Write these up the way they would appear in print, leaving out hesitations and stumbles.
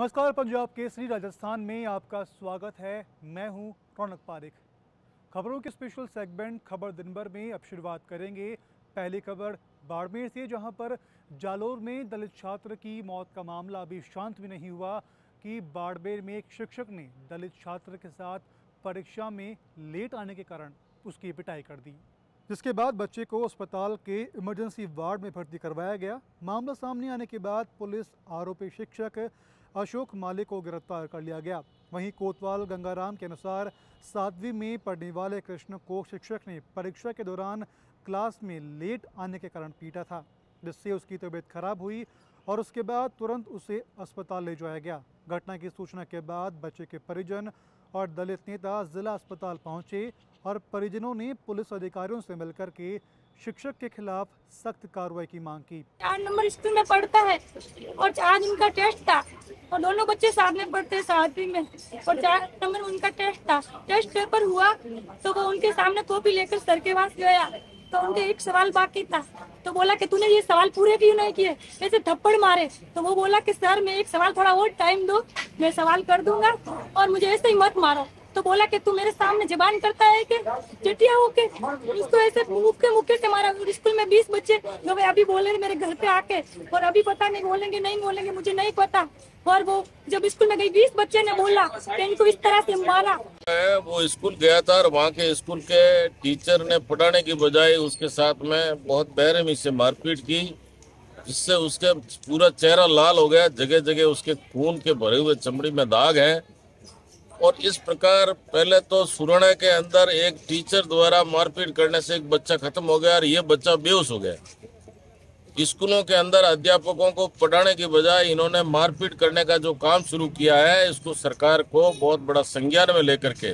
नमस्कार, पंजाब केसरी राजस्थान में आपका स्वागत है। मैं हूं रौनक पारिक। खबरों के स्पेशल सेगमेंट खबर दिन भर में अब शुरुआत करेंगे। पहली खबर बाड़मेर से, जहां पर जालोर में दलित छात्र की मौत का मामला अभी शांत भी नहीं हुआ कि बाड़मेर में एक शिक्षक ने दलित छात्र के साथ परीक्षा में लेट आने के कारण उसकी पिटाई कर दी, जिसके बाद बच्चे को अस्पताल के इमरजेंसी वार्ड में भर्ती करवाया गया। मामला सामने आने के बाद पुलिस आरोपी शिक्षक अशोक माले को गिरफ्तार कर लिया गया। वहीं कोतवाल गंगाराम के अनुसार 7वीं में पढ़ने वाले कृष्ण को शिक्षक ने परीक्षा के दौरान क्लास में लेट आने के कारण पीटा था, जिससे उसकी तबीयत खराब हुई और उसके बाद तुरंत उसे अस्पताल ले जाया गया। घटना की सूचना के बाद बच्चे के परिजन और दलित नेता जिला अस्पताल पहुंचे और परिजनों ने पुलिस अधिकारियों से मिलकर के शिक्षक के खिलाफ सख्त कार्रवाई की मांग की। 4 नंबर स्कूल में पढ़ता है और आज उनका टेस्ट था और दोनों बच्चे साथ में पढ़ते हैं 7वीं में और 4 नंबर उनका टेस्ट था। टेस्ट पेपर हुआ तो वो उनके सामने कॉपी लेकर सर के पास गया तो उनके एक सवाल बाकी था, तो बोला कि तूने ये सवाल पूरे क्यों नहीं किए, ऐसे थप्पड़ मारे। तो वो बोला कि सर मैं एक सवाल थोड़ा और टाइम दो, मैं सवाल कर दूंगा और मुझे ऐसे ही मत मारो। तो बोला कि तू मेरे सामने जबान करता है कि चटिया होके, उसको ऐसे मुक्के से मारा। स्कूल में 20 बच्चे जो अभी बोले मेरे घर पे आके, और अभी पता नहीं बोलेंगे नहीं बोलेंगे मुझे नहीं पता। और वो जब स्कूल में गई 20 बच्चे ने बोला कि इनको इस तरह से मारा। वो स्कूल गया था और वहाँ के स्कूल के टीचर ने पढ़ाने की बजाय उसके साथ में बहुत बेरहमी से मारपीट की, जिससे उसके पूरा चेहरा लाल हो गया। जगह जगह उसके खून के भरे हुए चमड़ी में दाग हैं। और इस प्रकार पहले तो सुरणे के अंदर एक टीचर द्वारा मारपीट करने से एक बच्चा खत्म हो गया और ये बच्चा बेहोश हो गया। स्कूलों के अंदर अध्यापकों को पढ़ाने की बजाय इन्होंने मारपीट करने का जो काम शुरू किया है, इसको सरकार को बहुत बड़ा संज्ञान में लेकर के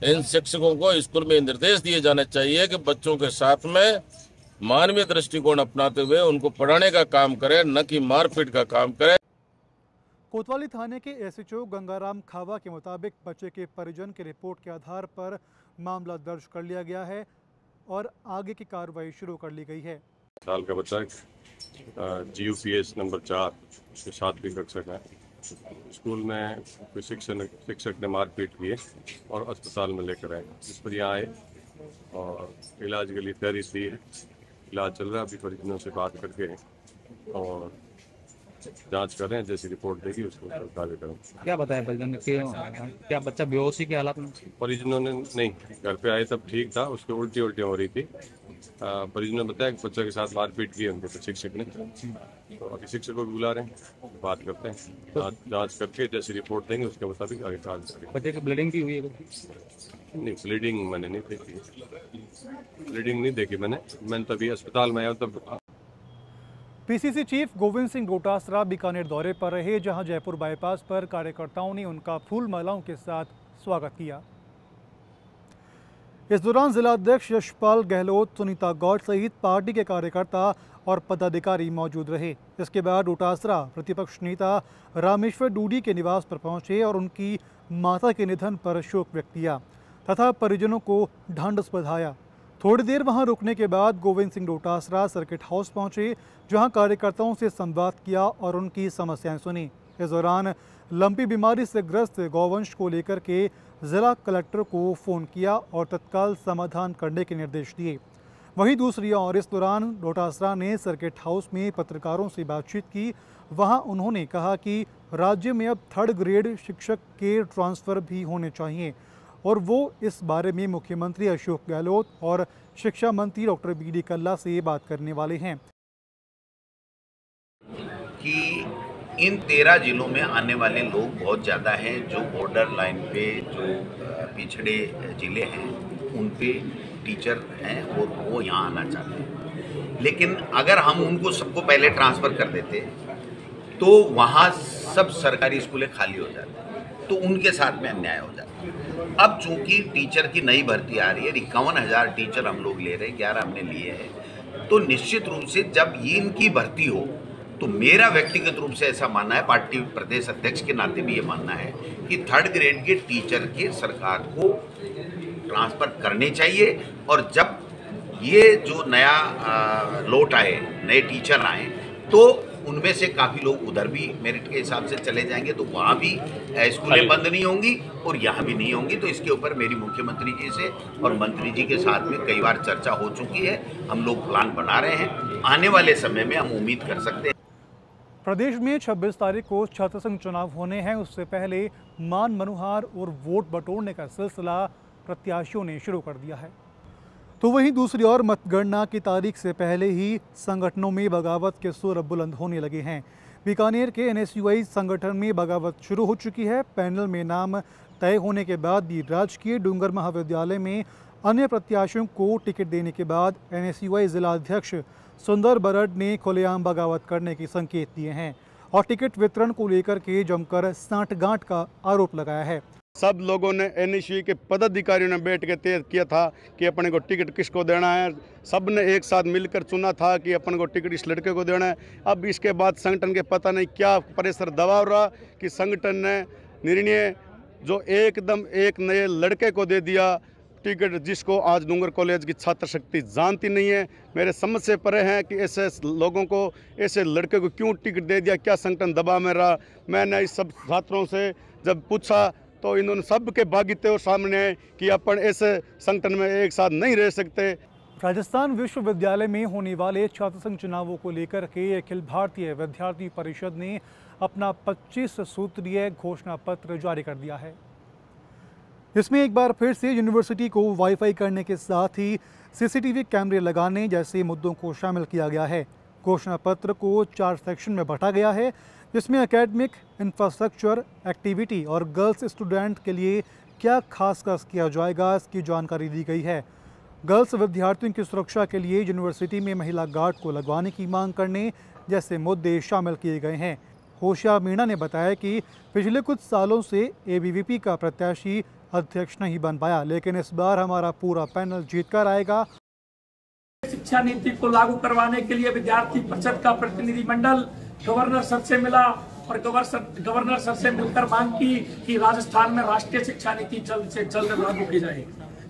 इन शिक्षकों को स्कूल में निर्देश दिए जाने चाहिए कि बच्चों के साथ में मानवीय दृष्टिकोण अपनाते हुए उनको पढ़ाने का काम करें, न कि मारपीट का काम करें। कोतवाली थाने के एसएचओ गंगाराम खावा के मुताबिक बच्चे के परिजन की रिपोर्ट के आधार पर मामला दर्ज कर लिया गया है और आगे की कार्रवाई शुरू कर ली गई है। साल का बच्चा GUPS नंबर 4 के 7वीं कक्षा का स्कूल में कोई शिक्षक ने मारपीट की और अस्पताल में लेकर आए। इस पर यहाँ आए और इलाज के लिए तैयारी थी। इलाज चल रहा है, अभी परिजनों से बात करके और जांच कर रहे हैं। जैसी रिपोर्ट देगी उसको आगे करेंगे। क्या बताया परिजन ने, क्या बच्चा बेहोशी के हालात में? परिजनों ने नहीं, घर पे आए तब ठीक था, उसके उल्टी हो रही थी। परिजनों ने बताया कि बच्चे के साथ मारपीट की उनके शिक्षक ने। तो अभी शिक्षक को भी बुला रहे हैं, बात करते हैं। जांच करके जैसी रिपोर्ट देंगे उसके मुताबिक आगे कार्य करेंगे। बच्चे की ब्लीडिंग भी हुई है? नहीं, ब्लीडिंग मैंने नहीं देखी, ब्लीडिंग नहीं देखी मैंने तभी अस्पताल में आया तब। पीसीसी चीफ गोविंद सिंह डोटासरा बीकानेर दौरे पर रहे, जहां जयपुर बाईपास पर कार्यकर्ताओं ने उनका फूल मालाओं के साथ स्वागत किया। इस दौरान जिला अध्यक्ष यशपाल गहलोत, सुनीता गौड़ सहित पार्टी के कार्यकर्ता और पदाधिकारी मौजूद रहे। इसके बाद डोटासरा प्रतिपक्ष नेता रामेश्वर डूडी के निवास पर पहुंचे और उनकी माता के निधन पर शोक व्यक्त किया तथा परिजनों को ढांढस बंधाया। थोड़ी देर वहां रुकने के बाद गोविंद सिंह डोटासरा सर्किट हाउस पहुंचे, जहां कार्यकर्ताओं से संवाद किया और उनकी समस्याएं सुनी। इस दौरान लंपी बीमारी से ग्रस्त गौवंश को लेकर के जिला कलेक्टर को फोन किया और तत्काल समाधान करने के निर्देश दिए। वहीं दूसरी ओर इस दौरान डोटासरा ने सर्किट हाउस में पत्रकारों से बातचीत की। वहां उन्होंने कहा कि राज्य में अब 3rd ग्रेड शिक्षक के ट्रांसफर भी होने चाहिए और वो इस बारे में मुख्यमंत्री अशोक गहलोत और शिक्षा मंत्री डॉक्टर BD कल्ला से बात करने वाले हैं कि इन 13 जिलों में आने वाले लोग बहुत ज़्यादा हैं। जो बॉर्डर लाइन पे जो पिछड़े ज़िले हैं उन पे टीचर हैं वो यहाँ आना चाहते हैं, लेकिन अगर हम उनको सबको पहले ट्रांसफ़र कर देते तो वहाँ सब सरकारी स्कूलें खाली हो जाती, तो उनके साथ में अन्याय हो जाता। अब चूंकि टीचर की नई भर्ती आ रही है, 51,000 टीचर हम लोग ले रहे हैं, 11 हमने लिए हैं, तो निश्चित रूप से जब ये इनकी भर्ती हो तो मेरा व्यक्तिगत रूप से ऐसा मानना है, पार्टी प्रदेश अध्यक्ष के नाते भी ये मानना है कि 3rd ग्रेड के टीचर के सरकार को ट्रांसफर करने चाहिए। और जब ये जो नया लोट आए, नए टीचर आए, तो उनमें से काफ़ी लोग उधर भी मेरिट के हिसाब से चले जाएंगे, तो वहाँ भी स्कूलें बंद नहीं होंगी और यहाँ भी नहीं होंगी। तो इसके ऊपर मेरी मुख्यमंत्री जी से और मंत्री जी के साथ में कई बार चर्चा हो चुकी है। हम लोग प्लान बना रहे हैं, आने वाले समय में हम उम्मीद कर सकते हैं। प्रदेश में 26 तारीख को छात्र संघ चुनाव होने हैं। उससे पहले मान मनुहार और वोट बटोरने का सिलसिला प्रत्याशियों ने शुरू कर दिया है। तो वहीं दूसरी ओर मतगणना की तारीख से पहले ही संगठनों में बगावत के सुर बुलंद होने लगे हैं। बीकानेर के NSUI संगठन में बगावत शुरू हो चुकी है। पैनल में नाम तय होने के बाद भी राजकीय डूंगर महाविद्यालय में अन्य प्रत्याशियों को टिकट देने के बाद NSUI जिला अध्यक्ष सुंदर बरड ने खुलेआम बगावत करने के संकेत दिए हैं और टिकट वितरण को लेकर के जमकर सांठगांठ का आरोप लगाया है। सब लोगों ने NSUI के पदाधिकारियों ने बैठ के तय किया था कि अपने को टिकट किसको देना है। सब ने एक साथ मिलकर चुना था कि अपन को टिकट इस लड़के को देना है। अब इसके बाद संगठन के पता नहीं क्या प्रेशर दबाव रहा कि संगठन ने निर्णय जो एकदम एक नए लड़के को दे दिया टिकट, जिसको आज डूंगर कॉलेज की छात्र शक्ति जानती नहीं है। मेरे समझ से परे हैं कि ऐसे लोगों को, ऐसे लड़के को क्यों टिकट दे दिया, क्या संगठन दबाव में रहा। मैंने इस सब छात्रों से जब पूछा तो इन्होंने सबके बागिते और सामने है कि अपन ऐसे संगठन में एक साथ नहीं रह सकते। राजस्थान विश्वविद्यालय में होने वाले छात्र संघ चुनावों को लेकर के अखिल भारतीय विद्यार्थी परिषद ने अपना 25 सूत्रीय घोषणा पत्र जारी कर दिया है। इसमें एक बार फिर से यूनिवर्सिटी को वाईफाई करने के साथ ही CCTV कैमरे लगाने जैसे मुद्दों को शामिल किया गया है। घोषणा पत्र को 4 सेक्शन में बांटा गया है, जिसमें एकेडमिक, इंफ्रास्ट्रक्चर, एक्टिविटी और गर्ल्स स्टूडेंट के लिए क्या खास किया जाएगा, इसकी जानकारी दी गई है। गर्ल्स विद्यार्थियों की सुरक्षा के लिए यूनिवर्सिटी में महिला गार्ड को लगवाने की मांग करने जैसे मुद्दे शामिल किए गए हैं। होशियार मीणा ने बताया कि पिछले कुछ सालों से ABVP का प्रत्याशी अध्यक्ष नहीं बन पाया, लेकिन इस बार हमारा पूरा पैनल जीतकर आएगा। शिक्षा नीति को लागू करवाने के लिए विद्यार्थी परिषद का प्रतिनिधि मंडल गवर्नर सर से मिला और गवर्नर सर से मिलकर मांग की कि राजस्थान में राष्ट्रीय शिक्षा नीति जल्द से जल्द लागू की जाए।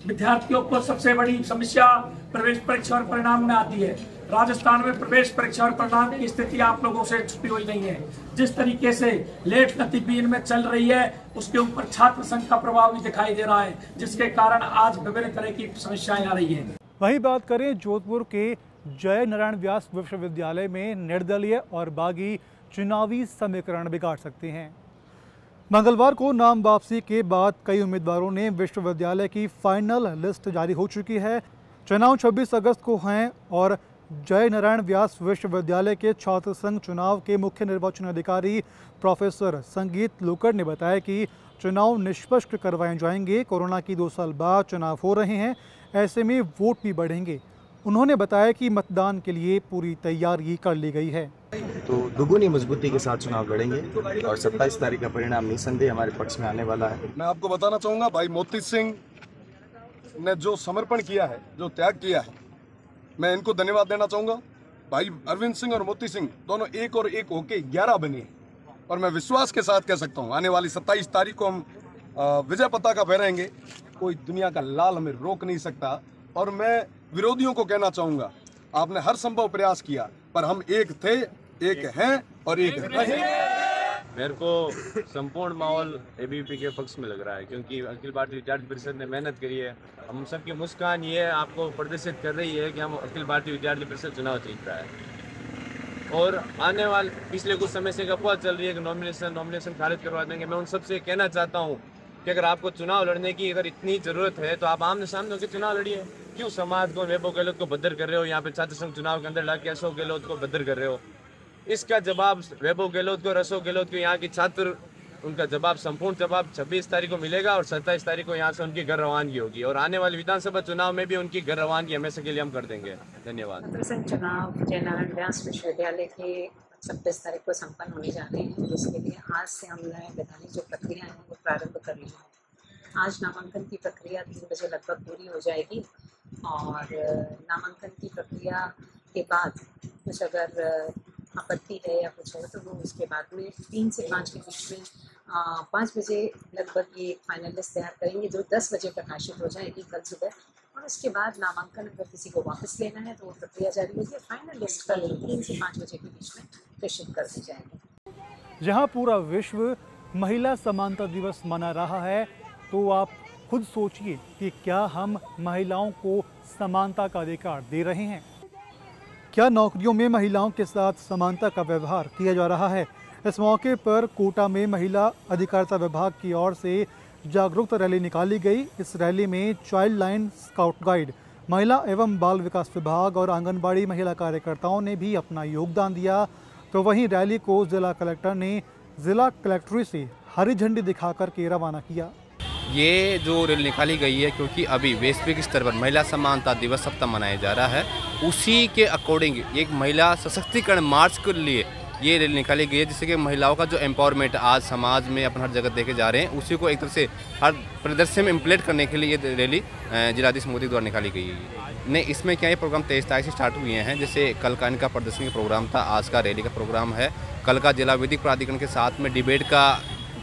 विद्यार्थियों को सबसे बड़ी समस्या प्रवेश परीक्षा और परिणाम में आती है। राजस्थान में प्रवेश परीक्षा और परिणाम की स्थिति आप लोगों से छुपी हुई नहीं है। जिस तरीके से लेट गति बीन में चल रही है, उसके ऊपर छात्र संघ का प्रभाव भी दिखाई दे रहा है, जिसके कारण आज विभिन्न तरह की समस्याएं आ रही है। वहीं बात करें जोधपुर के जय नारायण व्यास विश्वविद्यालय में निर्दलीय और बागी चुनावी समीकरण बिगाड़ सकते हैं। मंगलवार को नाम वापसी के बाद कई उम्मीदवारों ने विश्वविद्यालय की फाइनल लिस्ट जारी हो चुकी है। चुनाव 26 अगस्त को हैं और जय नारायण व्यास विश्वविद्यालय के छात्र संघ चुनाव के मुख्य निर्वाचन अधिकारी प्रोफेसर संगीत लोकर ने बताया कि चुनाव निष्पक्ष करवाए जाएंगे। कोरोना की 2 साल बाद चुनाव हो रहे हैं, ऐसे में वोट भी बढ़ेंगे। उन्होंने बताया कि मतदान के लिए पूरी तैयारी कर ली गई है। तो दुगुनी मजबूती के साथ चुनाव लड़ेंगे और 27 तारीख का परिणाम निसंदेह हमारे पक्ष में आने वाला है। मैं आपको बताना चाहूँगा, भाई मोती सिंह ने जो समर्पण किया है, जो त्याग किया है, मैं इनको धन्यवाद देना चाहूँगा। भाई अरविंद सिंह और मोती सिंह दोनों एक और एक होके 11 बने और मैं विश्वास के साथ कह सकता हूँ आने वाली 27 तारीख को हम विजय पताका फहराएंगे। कोई दुनिया का लाल हमें रोक नहीं सकता। और मैं विरोधियों को कहना चाहूँगा, आपने हर संभव प्रयास किया, पर हम एक थे, एक हैं और एक रहेंगे। मेरे को संपूर्ण माहौल ABVP के पक्ष में लग रहा है, क्योंकि अखिल भारतीय विद्यार्थी परिषद ने मेहनत करी है। हम सबकी मुस्कान ये आपको प्रदर्शित कर रही है कि हम अखिल भारतीय विद्यार्थी परिषद चुनाव जीत रहा है। और आने वाले पिछले कुछ समय से अफवाह चल रही है कि नॉमिनेशन खारिज करवा देंगे। मैं उन सबसे कहना चाहता हूँ कि अगर आपको चुनाव लड़ने की अगर इतनी ज़रूरत है तो आप आमने सामने होकर चुनाव लड़िए। क्यों समाज को, वैभव गहलोत को बदर कर रहे हो? यहाँ पे छात्र संघ चुनाव के अंदर लाके अशोक गहलोत को बदर कर रहे हो। इसका जवाब वैभव गहलोत को और अशोक गहलोत को, यहाँ की छात्र, उनका जवाब, संपूर्ण जवाब 26 तारीख को मिलेगा और 27 तारीख को यहाँ से उनकी घर रवानगी होगी। और आने वाले विधानसभा चुनाव में भी उनकी घर रवानगी हमेशा के लिए हम कर देंगे। धन्यवाद। छात्र संघ चुनाव जय नारायण व्यास विश्वविद्यालय के 26 तारीख को संपन्न होने जा रहे हैं, जिसके लिए आज से हमने वैधानिक जो प्रक्रिया है वो प्रारंभ कर ली है। आज नामांकन की प्रक्रिया 3 बजे लगभग पूरी हो जाएगी और नामांकन की प्रक्रिया के बाद कुछ अगर आपत्ति है या कुछ है तो वो उसके बाद में 3 से 5 के बीच में 5 बजे लगभग ये फाइनल लिस्ट तैयार करेंगे, जो 10 बजे प्रकाशित हो जाएगी कल सुबह। और उसके बाद नामांकन अगर किसी को वापस लेना है तो वो प्रक्रिया जारी होगी। फाइनल लिस्ट कल 3 से 5 बजे के बीच में प्रेषित कर दी जाएगी। जहां पूरा विश्व महिला समानता दिवस मना रहा है, तो आप खुद सोचिए कि क्या हम महिलाओं को समानता का अधिकार दे रहे हैं? क्या नौकरियों में महिलाओं के साथ समानता का व्यवहार किया जा रहा है? इस मौके पर कोटा में महिला अधिकारिता विभाग की ओर से जागरूकता रैली निकाली गई। इस रैली में चाइल्ड लाइन स्काउट गाइड, महिला एवं बाल विकास विभाग और आंगनबाड़ी महिला कार्यकर्ताओं ने भी अपना योगदान दिया। तो वहीं रैली को जिला कलेक्टर ने जिला कलेक्ट्रेट से हरी झंडी दिखाकर के रवाना किया। ये जो रैली निकाली गई है क्योंकि अभी वैश्विक स्तर पर महिला समानता दिवस सप्ताह मनाया जा रहा है, उसी के अकॉर्डिंग एक महिला सशक्तिकरण मार्च के लिए ये रैली निकाली गई है, जिससे कि महिलाओं का जो एम्पावरमेंट आज समाज में अपन हर जगह देखे जा रहे हैं, उसी को एक तरह से हर प्रदर्शन में इम्प्लीमेंट करने के लिए ये रैली जिलाधीश मोदी द्वारा निकाली गई है। नहीं, इसमें क्या ये प्रोग्राम 23 तारीख से स्टार्ट हुए हैं। जैसे कल का इनका प्रदर्शन का प्रोग्राम था, आज का रैली का प्रोग्राम है। कल का जिला विधिक प्राधिकरण के साथ में डिबेट का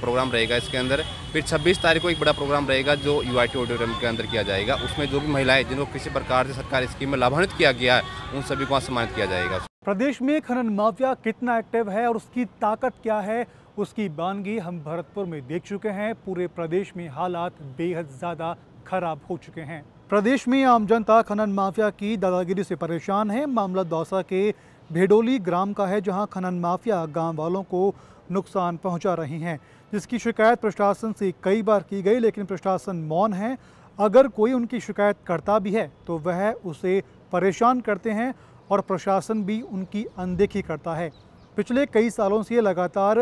प्रोग्राम रहेगा इसके अंदर। फिर 26 तारीख को एक बड़ा प्रोग्राम रहेगा जो यूआईटी ऑडिटोरियम के अंदर किया जाएगा। उसमें जो भी महिलाएं जिनको किसी प्रकार से सरकारी स्कीम में लाभान्वित किया गया है, उन सभी को सम्मानित किया जाएगा। प्रदेश में खनन माफिया कितना एक्टिव है और उसकी ताकत क्या है, उसकी बानगी हम भरतपुर में देख चुके हैं। पूरे प्रदेश में हालात बेहद ज़्यादा खराब हो चुके हैं। प्रदेश में आम जनता खनन माफिया की दादागिरी से परेशान है। मामला दौसा के भेडोली ग्राम का है, जहां खनन माफिया गांव वालों को नुकसान पहुंचा रही हैं, जिसकी शिकायत प्रशासन से कई बार की गई, लेकिन प्रशासन मौन है। अगर कोई उनकी शिकायत करता भी है तो वह उसे परेशान करते हैं और प्रशासन भी उनकी अनदेखी करता है। पिछले कई सालों से लगातार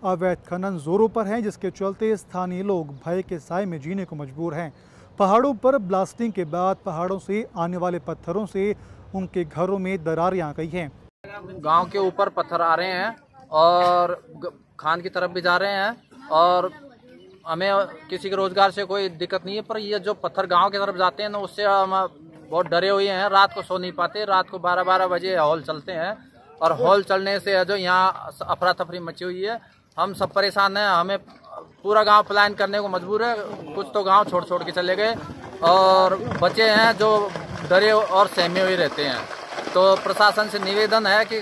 अवैध खनन जोरों पर है, जिसके चलते स्थानीय लोग भय के साए में जीने को मजबूर हैं। पहाड़ों पर ब्लास्टिंग के बाद पहाड़ों से आने वाले पत्थरों से उनके घरों में दरारें आ गई हैं। गांव के ऊपर पत्थर आ रहे हैं और खान की तरफ भी जा रहे हैं और हमें किसी के रोजगार से कोई दिक्कत नहीं है, पर ये जो पत्थर गांव की तरफ जाते हैं ना, उससे हम बहुत डरे हुए हैं। रात को सो नहीं पाते। रात को 12-12 बजे हॉल चलते हैं और हॉल चलने से जो यहाँ अफरा तफरी मची हुई है, हम सब परेशान हैं। हमें पूरा गांव पलायन करने को मजबूर है। कुछ तो गांव छोड़ छोड़ के चले गए और बचे हैं जो डरे और सहमे हुए रहते हैं। तो प्रशासन से निवेदन है कि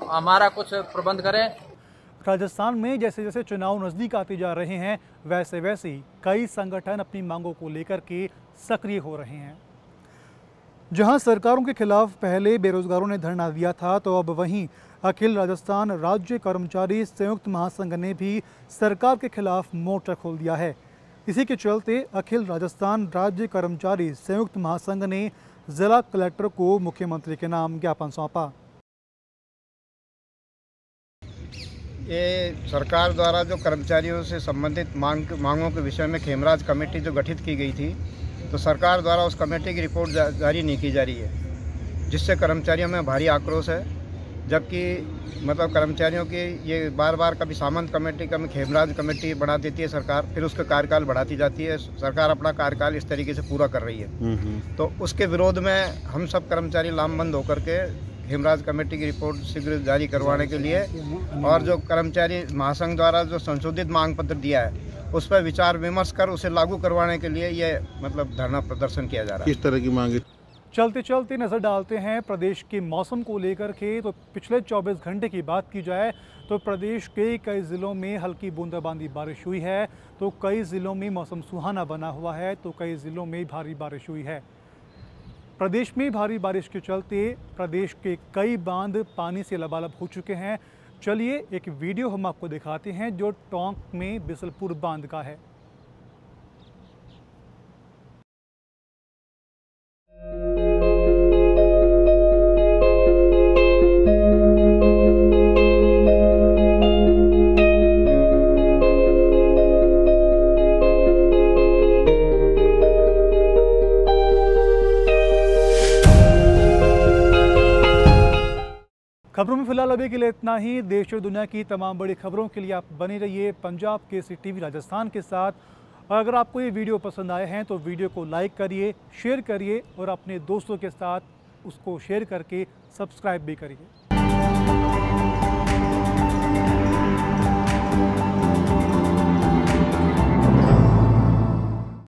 हमारा कुछ प्रबंध करें। राजस्थान में जैसे जैसे चुनाव नज़दीक आते जा रहे हैं, वैसे वैसे कई संगठन अपनी मांगों को लेकर के सक्रिय हो रहे हैं। जहां सरकारों के खिलाफ पहले बेरोजगारों ने धरना दिया था, तो अब वहीं अखिल राजस्थान राज्य कर्मचारी संयुक्त महासंघ ने भी सरकार के खिलाफ मोर्चा खोल दिया है। इसी के चलते अखिल राजस्थान राज्य कर्मचारी संयुक्त महासंघ ने जिला कलेक्टर को मुख्यमंत्री के नाम ज्ञापन सौंपा। ये सरकार द्वारा जो कर्मचारियों से संबंधित मांगों के विषय में खेमराज कमेटी जो गठित की गई थी, तो सरकार द्वारा उस कमेटी की रिपोर्ट जारी नहीं की जा रही है, जिससे कर्मचारियों में भारी आक्रोश है। जबकि मतलब कर्मचारियों की ये बार बार कभी सामंत कमेटी, कभी खेमराज कमेटी बढ़ा देती है सरकार, फिर उसका कार्यकाल बढ़ाती जाती है। सरकार अपना कार्यकाल इस तरीके से पूरा कर रही है। तो उसके विरोध में हम सब कर्मचारी लामबंद होकर के हेमराज कमेटी की रिपोर्ट शीघ्र जारी करवाने के लिए और जो कर्मचारी महासंघ द्वारा जो संशोधित मांग पत्र दिया है, उस पर विचार विमर्श कर उसे लागू करवाने के लिए ये मतलब धरना प्रदर्शन किया जा रहा है। किस तरह की मांग? चलते चलते नज़र डालते हैं प्रदेश के मौसम को लेकर के। तो पिछले 24 घंटे की बात की जाए तो प्रदेश के कई ज़िलों में हल्की बूंदाबांदी बारिश हुई है, तो कई ज़िलों में मौसम सुहाना बना हुआ है, तो कई ज़िलों में भारी बारिश हुई है। प्रदेश में भारी बारिश के चलते प्रदेश के कई बांध पानी से लबालब हो चुके हैं। चलिए एक वीडियो हम आपको दिखाते हैं जो टोंक में बिसलपुर बांध का है। खबरों में फिलहाल अभी के लिए इतना ही। देश और दुनिया की तमाम बड़ी खबरों के लिए आप बने रहिए पंजाब केसरी टीवी राजस्थान के साथ। और अगर आपको ये वीडियो पसंद आए हैं तो वीडियो को लाइक करिए, शेयर करिए और अपने दोस्तों के साथ उसको शेयर करके सब्सक्राइब भी करिए।